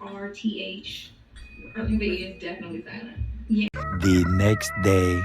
ARTH. I think the E is definitely silent. Yeah. The next day.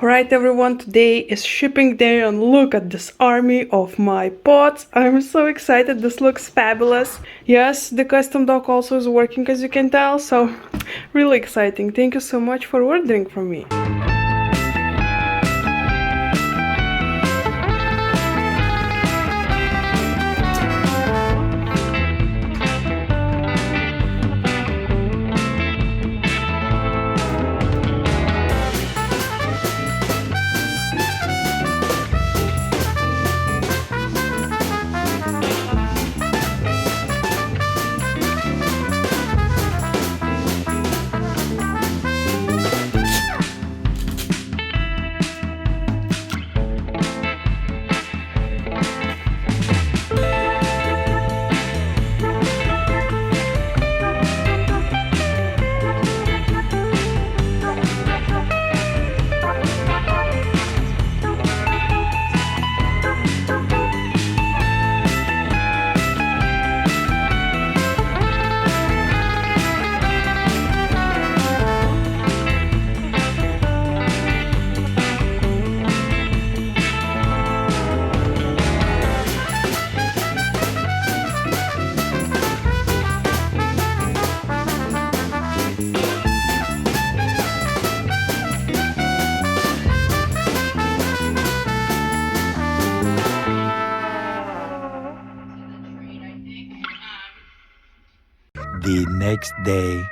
Alright everyone, today is shipping day and look at this army of my pots. I'm so excited, this looks fabulous. Yes, the custom dock also is working as you can tell, so really exciting. Thank you so much for ordering from me. The next day.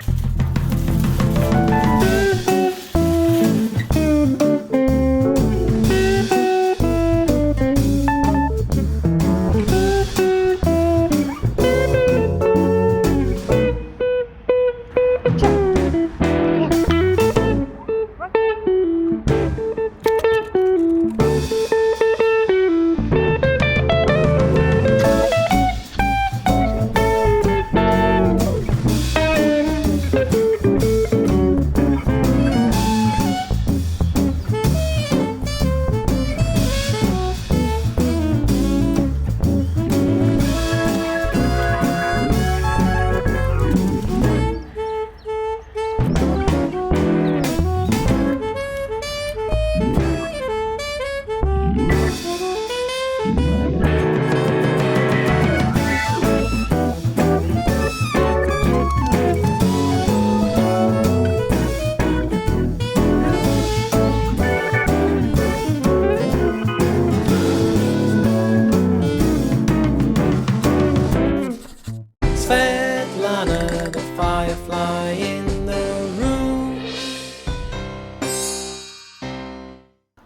The firefly in the room.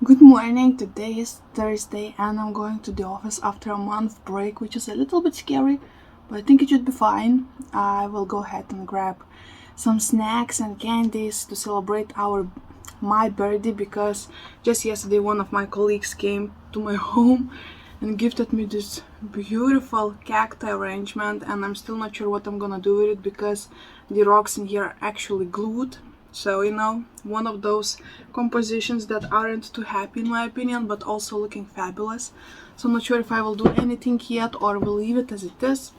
Good morning, today is Thursday and I'm going to the office after a month break, which is a little bit scary, but I think it should be fine. I will go ahead and grab some snacks and candies to celebrate my birthday, because just yesterday one of my colleagues came to my home and gifted me this beautiful cacti arrangement, and I'm still not sure what I'm gonna do with it because the rocks in here are actually glued. So, you know, one of those compositions that aren't too happy in my opinion, but also looking fabulous. So I'm not sure if I will do anything yet or will leave it as it is.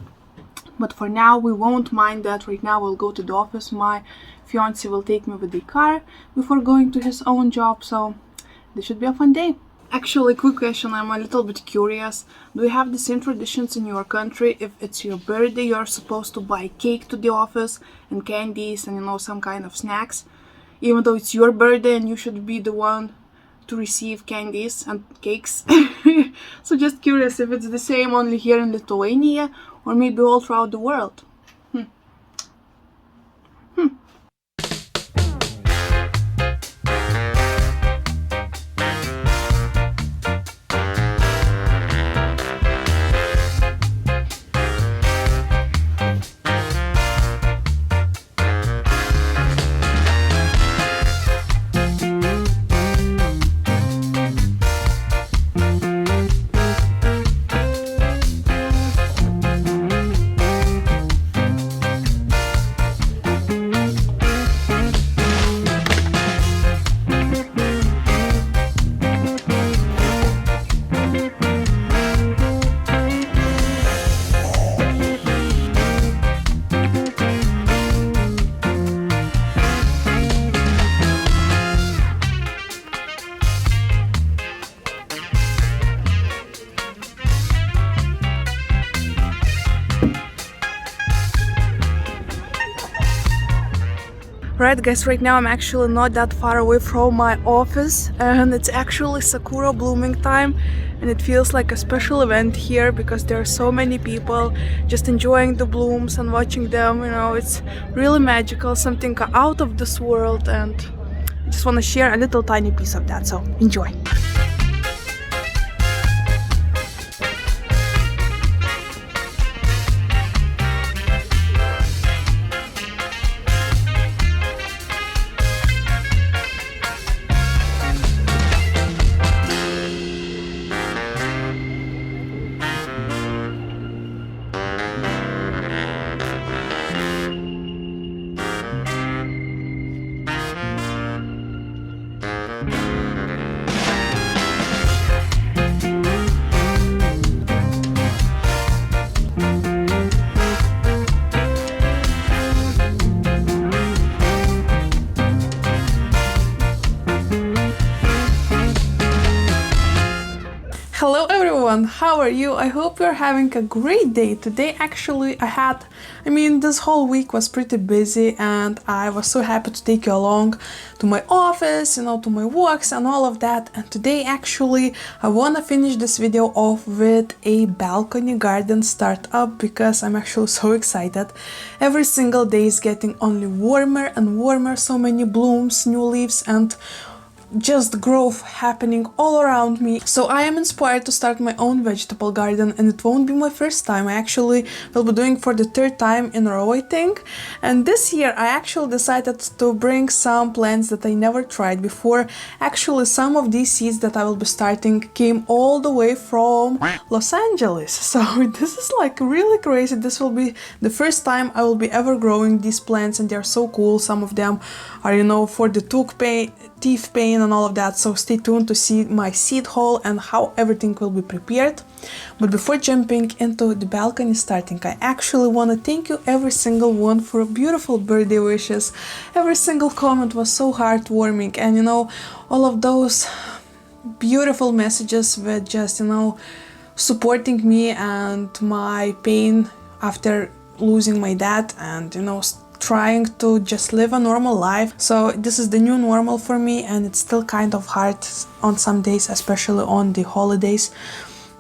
But for now, we won't mind that. Right now, we'll go to the office. My fiance will take me with the car before going to his own job, so this should be a fun day. Actually, quick question, I'm a little bit curious. Do you have the same traditions in your country? If it's your birthday, you're supposed to buy cake to the office and candies and, you know, some kind of snacks, even though it's your birthday and you should be the one to receive candies and cakes. So just curious if it's the same only here in Lithuania or maybe all throughout the world. Right guys, right now I'm actually not that far away from my office and it's actually sakura blooming time, and it feels like a special event here because there are so many people just enjoying the blooms and watching them. You know, it's really magical, something out of this world, and I just want to share a little tiny piece of that, so enjoy. Hello everyone, how are you? I hope you're having a great day. Today actually this whole week was pretty busy and I was so happy to take you along to my office, you know, to my walks and all of that. And today actually I want to finish this video off with a balcony garden startup because I'm actually so excited. Every single day is getting only warmer and warmer, so many blooms, new leaves and just growth happening all around me. So I am inspired to start my own vegetable garden, and it won't be my first time. I actually will be doing for the third time in a row, I think. And this year I actually decided to bring some plants that I never tried before. Actually, some of these seeds that I will be starting came all the way from Los Angeles. So this is like really crazy. This will be the first time I will be ever growing these plants, and they're so cool. Some of them are, you know, for the teeth pain and all of that, so stay tuned to see my seed haul and how everything will be prepared. But before jumping into the balcony starting, I actually want to thank you every single one for beautiful birthday wishes. Every single comment was so heartwarming, and you know, all of those beautiful messages were just, you know, supporting me and my pain after losing my dad, and you know, trying to just live a normal life. So this is the new normal for me, and it's still kind of hard on some days, especially on the holidays,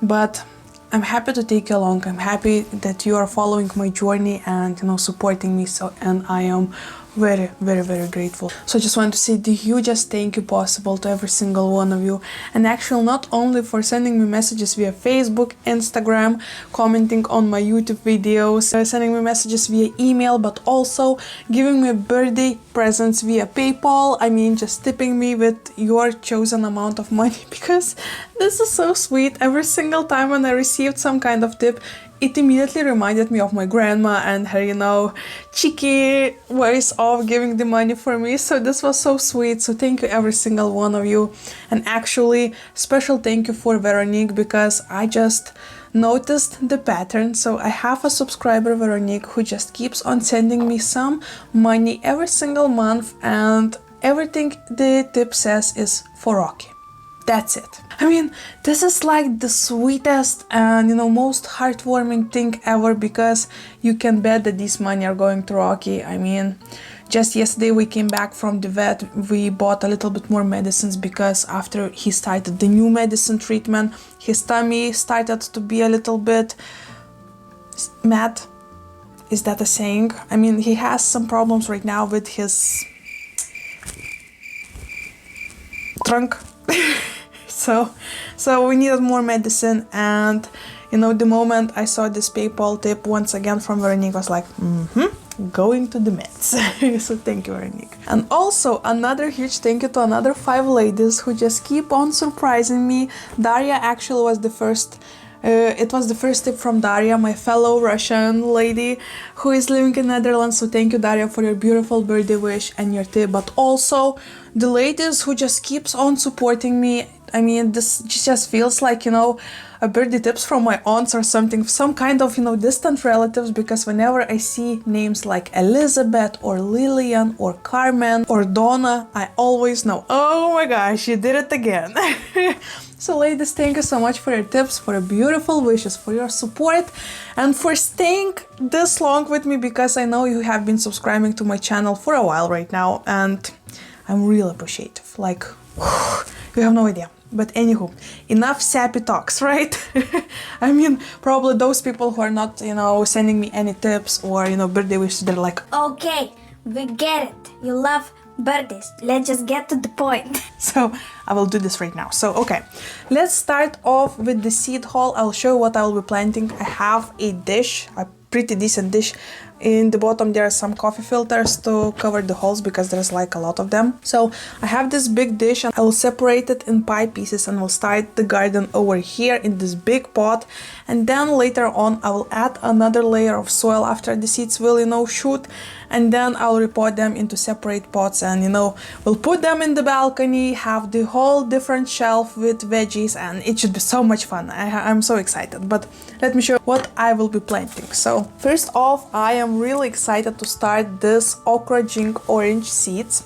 but I'm happy to take you along. I'm happy that you are following my journey and, you know, supporting me, so, and I am very, very, very grateful. So I just want to say the hugest thank you possible to every single one of you, and actually not only for sending me messages via Facebook, Instagram, commenting on my YouTube videos, sending me messages via email, but also giving me birthday presents via PayPal. I mean, just tipping me with your chosen amount of money, because this is so sweet. Every single time when I received some kind of tip, it immediately reminded me of my grandma and her, you know, cheeky ways of giving the money for me. So this was so sweet. So thank you every single one of you. And actually, special thank you for Veronique, because I just noticed the pattern. So I have a subscriber, Veronique, who just keeps on sending me some money every single month, and everything the tip says is for Rocky. That's it. I mean, this is like the sweetest and, most heartwarming thing ever, because you can bet that this money are going to Rocky. I mean, just yesterday we came back from the vet. We bought a little bit more medicines because after he started the new medicine treatment, his tummy started to be a little bit mad. Is that a saying? I mean, he has some problems right now with his trunk. So we needed more medicine, and the moment I saw this PayPal tip once again from Veronique, I was like, going to the meds. So thank you, Veronique. And also another huge thank you to another 5 ladies who just keep on surprising me. Daria actually was the first. It was the first tip from Daria, my fellow Russian lady who is living in Netherlands. So thank you, Daria, for your beautiful birthday wish and your tip. But also the ladies who just keeps on supporting me. I mean, this just feels like, a birthday tips from my aunts or something, some kind of, distant relatives, because whenever I see names like Elizabeth or Lillian or Carmen or Donna, I always know, oh my gosh, you did it again. So ladies, thank you so much for your tips, for your beautiful wishes, for your support, and for staying this long with me, because I know you have been subscribing to my channel for a while right now, and I'm real appreciative. Like, you have no idea. But anywho, enough sappy talks, right? I mean, probably those people who are not, sending me any tips or, birthday wishes, they're like, okay, we get it. You love birthdays. Let's just get to the point. So I will do this right now. So, okay, let's start off with the seed haul. I'll show you what I will be planting. I have a dish, a pretty decent dish. In the bottom there are some coffee filters to cover the holes because there's like a lot of them. So I have this big dish and I will separate it in pie pieces and will start the garden over here in this big pot. And then later on I will add another layer of soil after the seeds will, shoot. And then I'll repot them into separate pots and, we'll put them in the balcony, have the whole different shelf with veggies, and it should be so much fun. I'm so excited. But let me show you what I will be planting. So first off, I am really excited to start this okra jink orange seeds.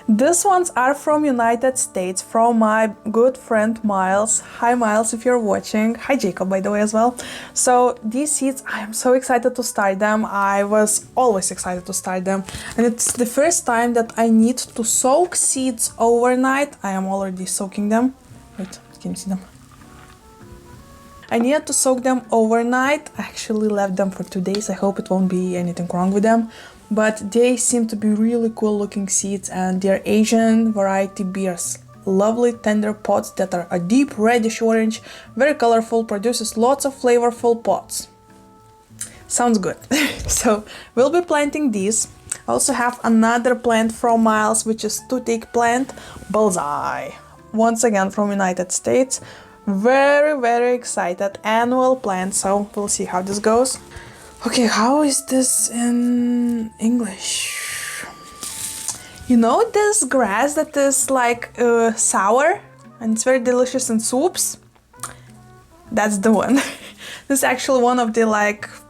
These ones are from United States, from my good friend Miles. Hi Miles, if you're watching. Hi Jacob, by the way, as well. So these seeds, I am so excited to start them. I was always excited to start them. And it's the first time that I need to soak seeds overnight. I am already soaking them. Wait, can you see them? I needed to soak them overnight. I actually left them for 2 days. I hope it won't be anything wrong with them. But they seem to be really cool looking seeds, and they're Asian variety beers. Lovely tender pods that are a deep reddish orange, very colorful, produces lots of flavorful pods. Sounds good. So we'll be planting these. I also have another plant from Miles, which is toothache plant, Bullseye. Once again from United States. Very, very excited. Annual plant, so we'll see how this goes. Okay, how is this in English? This grass that is like sour and it's very delicious in soups? That's the one. This is actually one of the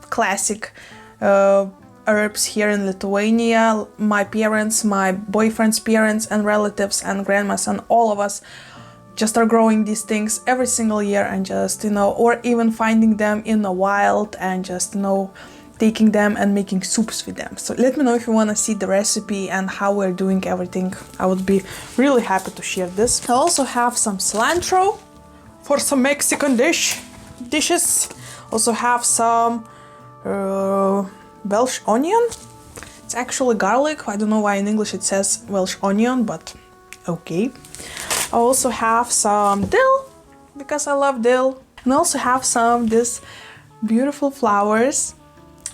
classic herbs here in Lithuania. My parents, my boyfriend's parents and relatives and grandmas and all of us just are growing these things every single year and just, or even finding them in the wild and just, taking them and making soups with them. So let me know if you want to see the recipe and how we're doing everything. I would be really happy to share this. I also have some cilantro for some Mexican dishes. Also have some Welsh onion. It's actually garlic. I don't know why in English it says Welsh onion, but okay. I also have some dill because I love dill, and I also have some this beautiful flowers.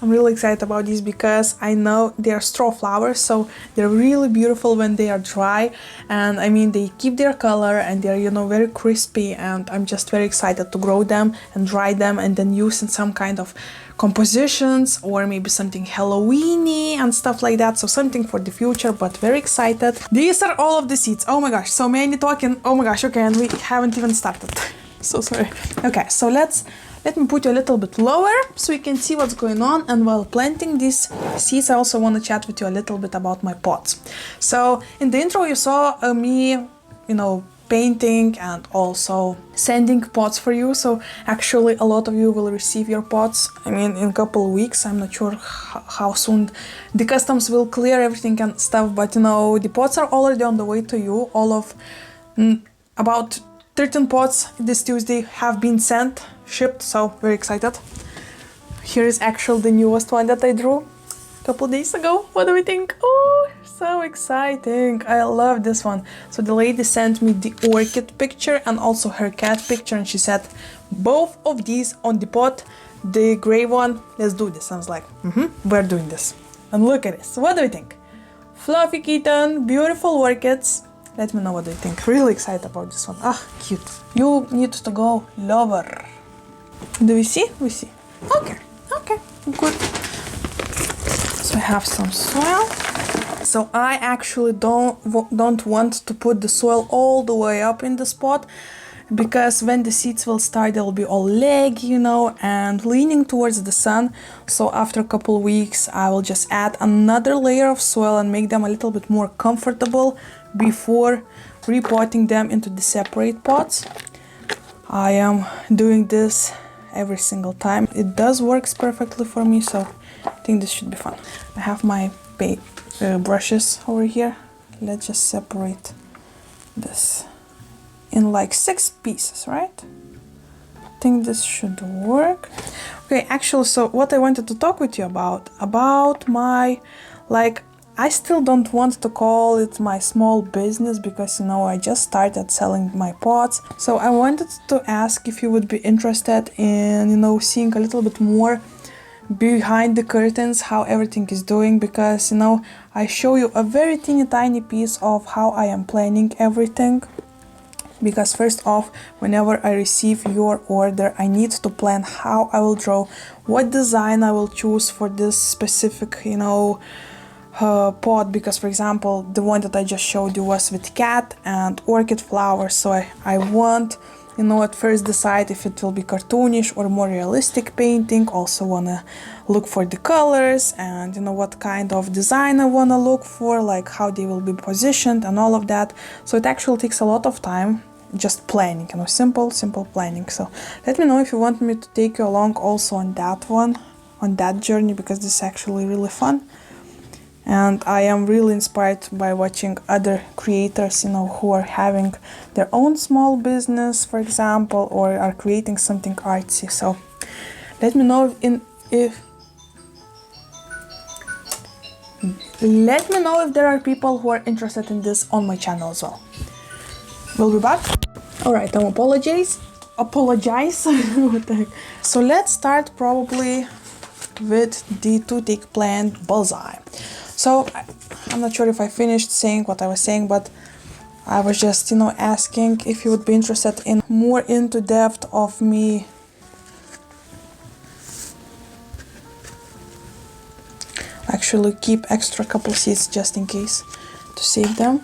I'm really excited about these because I know they are straw flowers, so they're really beautiful when they are dry, and I mean they keep their color and they're very crispy, and I'm just very excited to grow them and dry them and then use in some kind of compositions or maybe something Halloweeny and stuff like that. So something for the future, but very excited. These are all of the seeds. Oh my gosh, so many talking. Oh my gosh, okay, and we haven't even started. So sorry. Okay, so let's Let me put you a little bit lower so you can see what's going on. And while planting these seeds, I also want to chat with you a little bit about my pots. So in the intro, you saw me, painting and also sending pots for you. So actually a lot of you will receive your pots, in a couple of weeks. I'm not sure how soon the customs will clear everything and stuff, but the pots are already on the way to you. All of about 13 pots this Tuesday have been shipped, so very excited. Here is actually the newest one that I drew a couple days ago. What do we think? Oh, so exciting. I love this one. So the lady sent me the orchid picture and also her cat picture, and she said both of these on the pot. The gray one, let's do this. I was like, we're doing this. And look at this. What do you think? Fluffy kitten, beautiful orchids. Let me know what you think. Really excited about this one. Ah, cute. You need to go lower. Do we see? We see. Okay, good. So I have some soil. So I actually don't want to put the soil all the way up in the spot, because when the seeds will start, they'll be all leggy, and leaning towards the sun. So after a couple weeks, I will just add another layer of soil and make them a little bit more comfortable before repotting them into the separate pots. I am doing this every single time. It does works perfectly for me, so I think this should be fun. I have my brushes over here. Let's just separate this in like 6 pieces, right? I think this should work. Okay, actually, so what I wanted to talk with you about my, I still don't want to call it my small business, because I just started selling my pots. So I wanted to ask if you would be interested in seeing a little bit more behind the curtains how everything is doing, because I show you a very tiny piece of how I am planning everything. Because first off, whenever I receive your order, I need to plan how I will draw, what design I will choose for this specific pot. Because for example, the one that I just showed you was with cat and orchid flowers, so I want at first decide if it will be cartoonish or more realistic painting. Also wanna look for the colors and what kind of design I wanna look for, like how they will be positioned and all of that. So it actually takes a lot of time just planning, simple planning. So let me know if you want me to take you along also on that journey, because this is actually really fun. And I am really inspired by watching other creators, who are having their own small business, for example, or are creating something artsy. So let me know if there are people who are interested in this on my channel as well. We'll be back. All right, apologize. What the heck? So let's start probably with the 2-tick plant bullseye. So I'm not sure if I finished saying what I was saying, but I was just asking if you would be interested in more into depth of me actually keep extra couple seeds just in case to save them.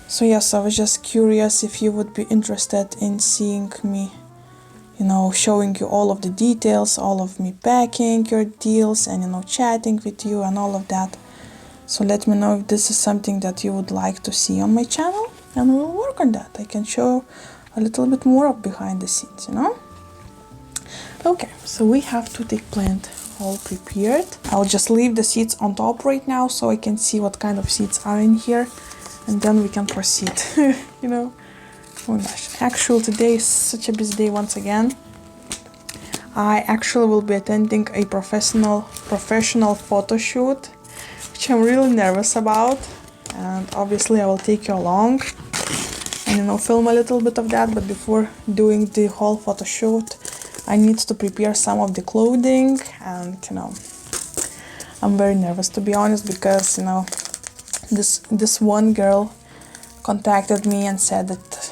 So yes, I was just curious if you would be interested in seeing me showing you all of the details, all of me packing your deals and chatting with you and all of that. So let me know if this is something that you would like to see on my channel, and we'll work on that. I can show a little bit more of behind the scenes, Okay, so we have 2-tick plant all prepared. I'll just leave the seeds on top right now so I can see what kind of seeds are in here, and then we can proceed, Oh my gosh, actually today is such a busy day once again. I actually will be attending a professional photo shoot, which I'm really nervous about, and obviously I will take you along and film a little bit of that. But before doing the whole photo shoot, I need to prepare some of the clothing, and I'm very nervous, to be honest, because this one girl contacted me and said that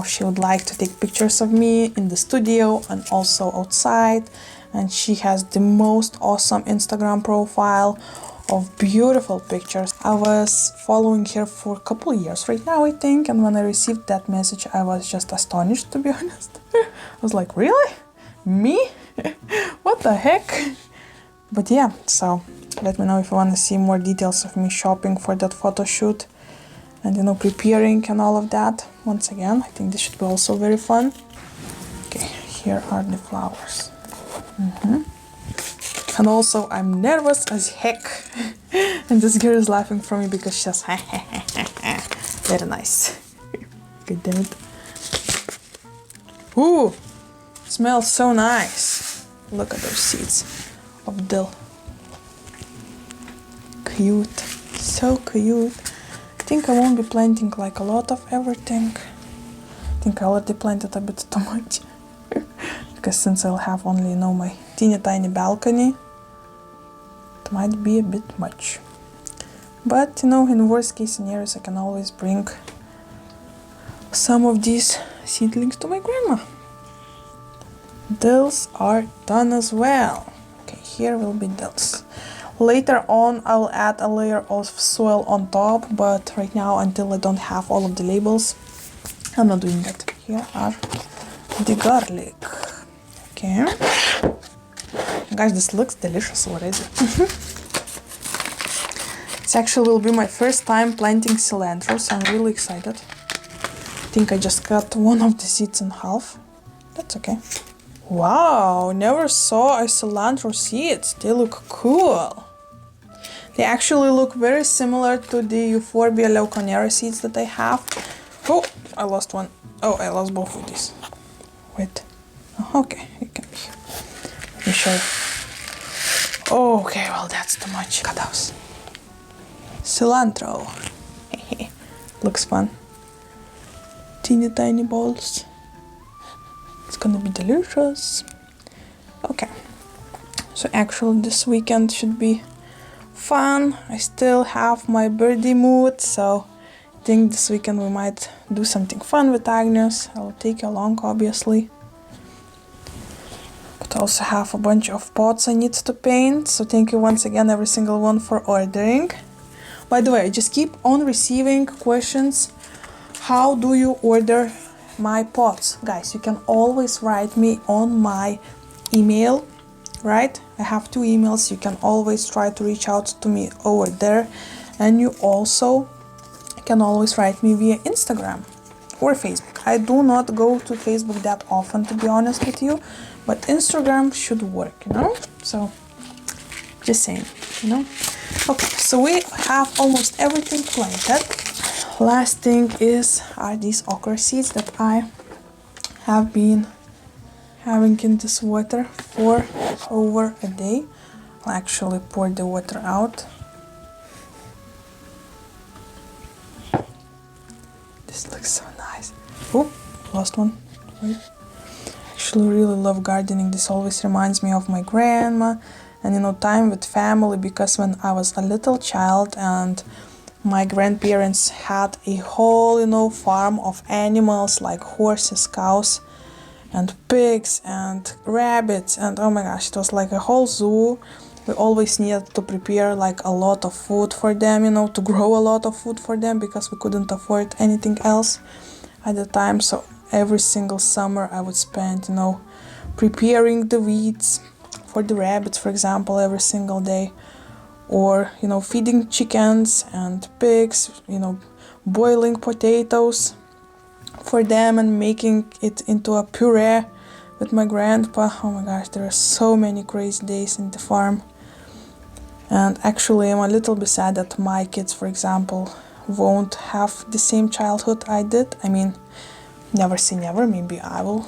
she would like to take pictures of me in the studio and also outside, and she has the most awesome Instagram profile of beautiful pictures. I was following her for a couple of years right now, I think, and when I received that message, I was just astonished, to be honest. I was like, really? Me? What the heck? But yeah, so let me know if you want to see more details of me shopping for that photo shoot and, you know, preparing and all of that. Once again, I think this should be also very fun. Okay, here are the flowers. And also, I'm nervous as heck. And this girl is laughing for me because she says, very nice. God damn it. Ooh, smells so nice. Look at those seeds of dill. Cute, so cute. I think I won't be planting like a lot of everything. I think I already planted a bit too much. Because since I'll have only, you know, my teeny tiny balcony, it might be a bit much. But, you know, in worst case scenarios, I can always bring some of these seedlings to my grandma. Dills are done as well. Okay, here will be dills. Later on, I'll add a layer of soil on top, but right now, until I don't have all of the labels, I'm not doing that. Here are the garlic. Okay. Guys, this looks delicious already. It actually will be my first time planting cilantro, so I'm really excited. I think I just cut one of the seeds in half. That's okay. Wow, never saw a cilantro seeds. They look cool. They actually look very similar to the Euphorbia leuconera seeds that I have. Oh, I lost one. Oh, I lost both of these. Wait. Oh, okay, it can be. Let me show you. Oh, okay, well, that's too much. Cut those. Cilantro. Looks fun. Teeny tiny balls. It's gonna be delicious. Okay. So actually this weekend should be fun. I still have my birdie mood, so I think this weekend we might do something fun with Agnes. I'll take you along, obviously. But I also have a bunch of pots I need to paint, so thank you once again every single one for ordering. By the way, I just keep on receiving questions. How do you order my pots? Guys, you can always write me on my email, right? I have 2 emails. You can always try to reach out to me over there. And you also can always write me via Instagram or Facebook. I do not go to Facebook that often, to be honest with you, but Instagram should work, you know? So, just saying, you know? Okay, so we have almost everything planted. Last thing are these okra seeds that I have been having in this water for over a day. I'll actually pour the water out. This looks so nice. Oh, lost one. Wait. Actually really love gardening. This always reminds me of my grandma and, you know, time with family, because when I was a little child and my grandparents had a whole, you know, farm of animals like horses, cows, and pigs and rabbits, and oh my gosh, it was like a whole zoo. We always needed to prepare like a lot of food for them, you know, to grow a lot of food for them, because we couldn't afford anything else at the time. So every single summer I would spend, you know, preparing the weeds for the rabbits, for example, every single day. Or, you know, feeding chickens and pigs, you know, boiling potatoes for them and making it into a puree with my grandpa. Oh my gosh, there are so many crazy days in the farm. And actually I'm a little bit sad that my kids, for example, won't have the same childhood I did. I mean, never say never, maybe I will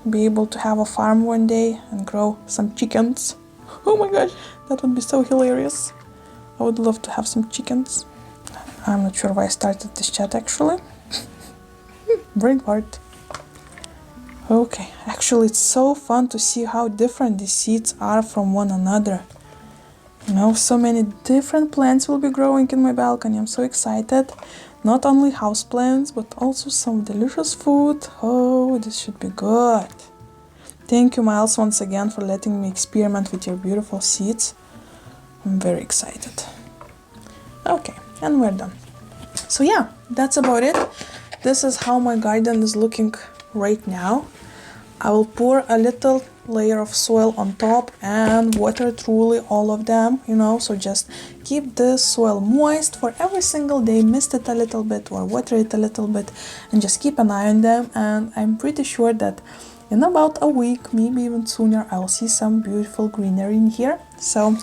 be able to have a farm one day and grow some chickens. Oh my gosh, that would be so hilarious. I would love to have some chickens. I'm not sure why I started this chat actually. Brain fart. Okay, actually it's so fun to see how different these seeds are from one another. You know, so many different plants will be growing in my balcony. I'm so excited. Not only houseplants, but also some delicious food. Oh, this should be good. Thank you, Miles, once again for letting me experiment with your beautiful seeds. I'm very excited. Okay, and we're done. So yeah, that's about it. This is how my garden is looking right now. I will pour a little layer of soil on top and water truly all of them, you know, so just keep the soil moist for every single day, mist it a little bit or water it a little bit, and just keep an eye on them. And I'm pretty sure that in about a week, maybe even sooner, I'll see some beautiful greenery in here. So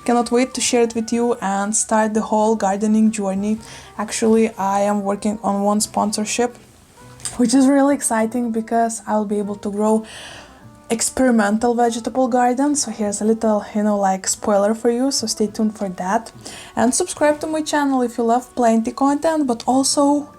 cannot wait to share it with you and start the whole gardening journey. Actually, I am working on one sponsorship, which is really exciting because I'll be able to grow experimental vegetable garden. So here's a little, you know, like spoiler for you, so stay tuned for that. And subscribe to my channel if you love plenty content, but also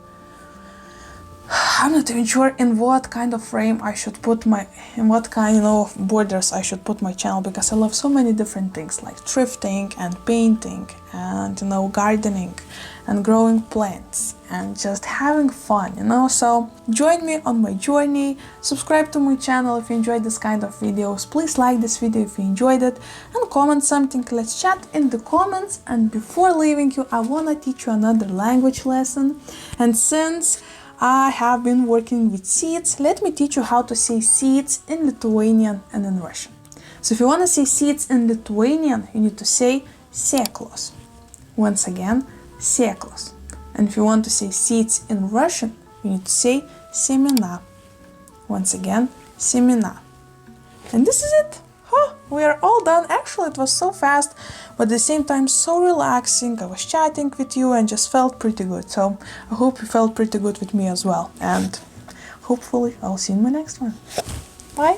I'm not even sure in what kind of frame I should put in what kind of borders I should put my channel, because I love so many different things like thrifting and painting and, you know, gardening and growing plants and just having fun, you know. So join me on my journey, subscribe to my channel if you enjoyed this kind of videos, please like this video if you enjoyed it and comment something, let's chat in the comments. And before leaving you, I wanna teach you another language lesson. And since I have been working with seeds, let me teach you how to say seeds in Lithuanian and in Russian. So if you want to say seeds in Lithuanian, you need to say sėklos. Once again, sėklos. And if you want to say seeds in Russian, you need to say semena. Once again, semena. And this is it. We are all done. Actually, it was so fast, but at the same time so relaxing. I was chatting with you and just felt pretty good. So I hope you felt pretty good with me as well. And hopefully I'll see you in my next one. Bye.